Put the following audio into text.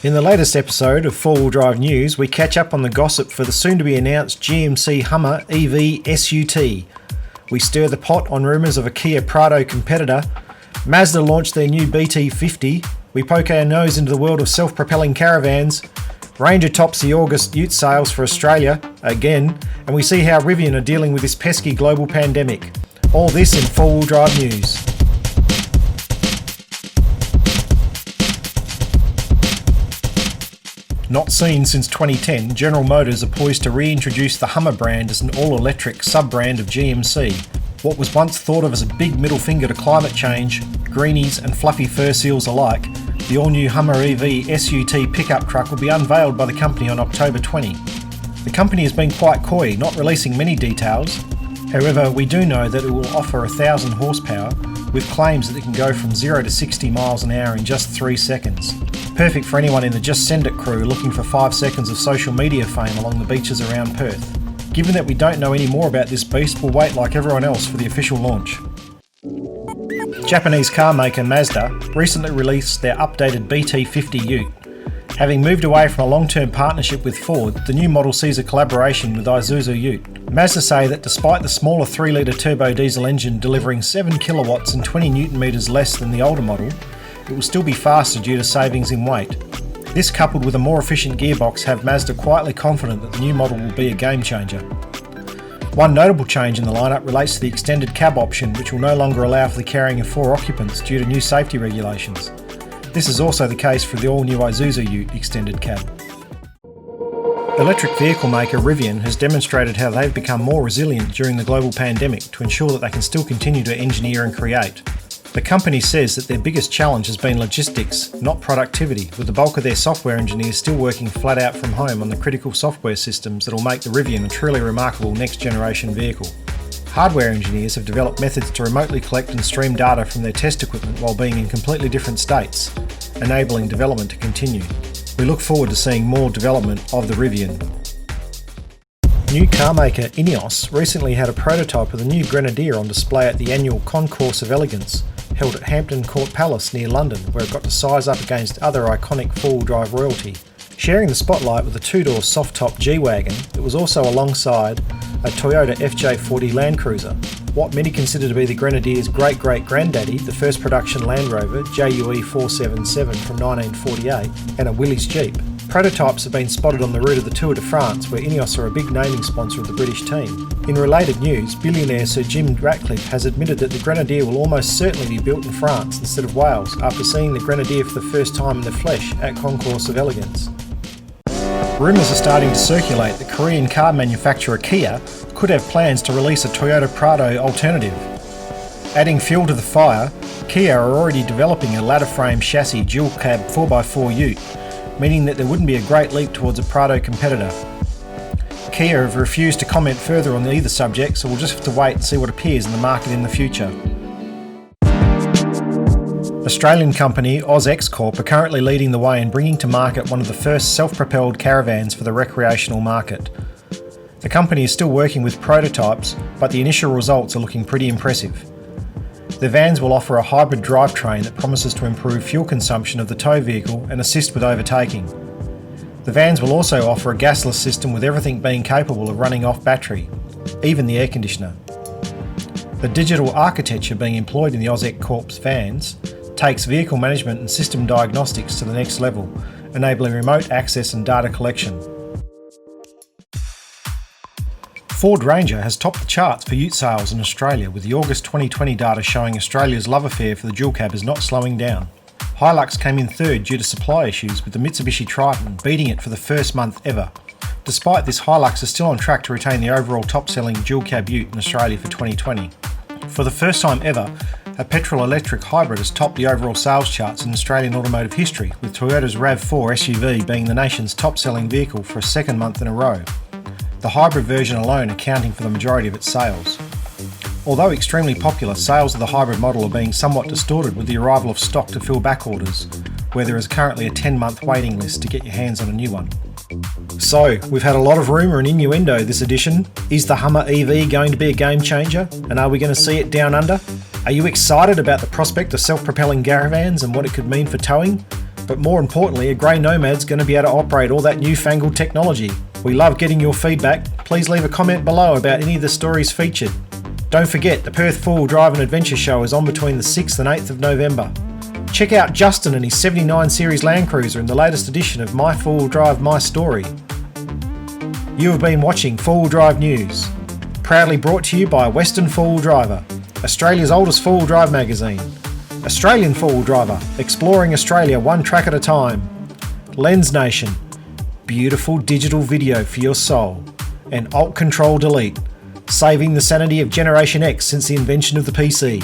In the latest episode of 4-Wheel Drive News, we catch up on the gossip for the soon-to-be-announced GMC Hummer EV SUT. We stir the pot on rumours of a Kia Prado competitor. Mazda launched their new BT50. We poke our nose into the world of self-propelling caravans. Ranger tops the August ute sales for Australia, again, and we see how Rivian are dealing with this pesky global pandemic. All this in 4-Wheel Drive News. Not seen since 2010, General Motors are poised to reintroduce the Hummer brand as an all-electric sub-brand of GMC. What was once thought of as a big middle finger to climate change, greenies and fluffy fur seals alike, the all-new Hummer EV SUT pickup truck will be unveiled by the company on October 20. The company has been quite coy, not releasing many details. However, we do know that it will offer 1,000 horsepower, with claims that it can go from 0 to 60 miles an hour in just 3 seconds. Perfect for anyone in the Just Send It crew looking for 5 seconds of social media fame along the beaches around Perth. Given that we don't know any more about this beast, we'll wait like everyone else for the official launch. Japanese car maker Mazda recently released their updated BT50 Ute. Having moved away from a long-term partnership with Ford, the new model sees a collaboration with Isuzu Ute. Mazda say that despite the smaller 3-litre turbo diesel engine delivering 7 kilowatts and 20 newton metres less than the older model, it will still be faster due to savings in weight. This, coupled with a more efficient gearbox, have Mazda quietly confident that the new model will be a game changer. One notable change in the lineup relates to the extended cab option, which will no longer allow for the carrying of 4 occupants due to new safety regulations. This is also the case for the all-new Isuzu Ute extended cab. Electric vehicle maker Rivian has demonstrated how they've become more resilient during the global pandemic to ensure that they can still continue to engineer and create. The company says that their biggest challenge has been logistics, not productivity, with the bulk of their software engineers still working flat out from home on the critical software systems that will make the Rivian a truly remarkable next-generation vehicle. Hardware engineers have developed methods to remotely collect and stream data from their test equipment while being in completely different states, enabling development to continue. We look forward to seeing more development of the Rivian. New car maker Ineos recently had a prototype of the new Grenadier on display at the annual Concourse of Elegance, held at Hampton Court Palace near London, where it got to size up against other iconic 4-wheel drive royalty. Sharing the spotlight with a 2-door soft-top G-Wagon, it was also alongside a Toyota FJ40 Land Cruiser, what many consider to be the Grenadier's great-great-granddaddy, the first production Land Rover JUE 477 from 1948, and a Willys Jeep. Prototypes have been spotted on the route of the Tour de France, where Ineos are a big naming sponsor of the British team. In related news, billionaire Sir Jim Ratcliffe has admitted that the Grenadier will almost certainly be built in France instead of Wales, after seeing the Grenadier for the first time in the flesh at Concourse of Elegance. Rumours are starting to circulate that Korean car manufacturer Kia could have plans to release a Toyota Prado alternative. Adding fuel to the fire, Kia are already developing a ladder frame chassis dual cab 4x4 ute, meaning that there wouldn't be a great leap towards a Prado competitor. Kia have refused to comment further on either subject, so we'll just have to wait and see what appears in the market in the future. Australian company AusX Corp are currently leading the way in bringing to market one of the first self-propelled caravans for the recreational market. The company is still working with prototypes, but the initial results are looking pretty impressive. The vans will offer a hybrid drivetrain that promises to improve fuel consumption of the tow vehicle and assist with overtaking. The vans will also offer a gasless system with everything being capable of running off battery, even the air conditioner. The digital architecture being employed in the AusX Corp's vans takes vehicle management and system diagnostics to the next level, enabling remote access and data collection. Ford Ranger has topped the charts for ute sales in Australia, with the August 2020 data showing Australia's love affair for the dual cab is not slowing down. Hilux came in third due to supply issues, with the Mitsubishi Triton beating it for the first month ever. Despite this, Hilux is still on track to retain the overall top-selling dual cab ute in Australia for 2020. For the first time ever, a petrol-electric hybrid has topped the overall sales charts in Australian automotive history, with Toyota's RAV4 SUV being the nation's top-selling vehicle for a second month in a row, the hybrid version alone accounting for the majority of its sales. Although extremely popular, sales of the hybrid model are being somewhat distorted with the arrival of stock to fill back orders, where there is currently a 10-month waiting list to get your hands on a new one. So, we've had a lot of rumour and innuendo this edition. Is the Hummer EV going to be a game changer? And are we going to see it down under? Are you excited about the prospect of self-propelling caravans and what it could mean for towing? But more importantly, a Grey Nomad's going to be able to operate all that newfangled technology. We love getting your feedback. Please leave a comment below about any of the stories featured. Don't forget, the Perth 4-Wheel Drive and Adventure Show is on between the 6th and 8th of November. Check out Justin and his 79 Series Land Cruiser in the latest edition of My 4-Wheel Drive My Story. You have been watching 4-Wheel Drive News, proudly brought to you by Western 4-Wheel Driver, Australia's oldest 4-wheel drive magazine. Australian 4-Wheel Driver, exploring Australia one track at a time. Lens Nation, beautiful digital video for your soul. And Alt Control Delete, saving the sanity of Generation X since the invention of the PC.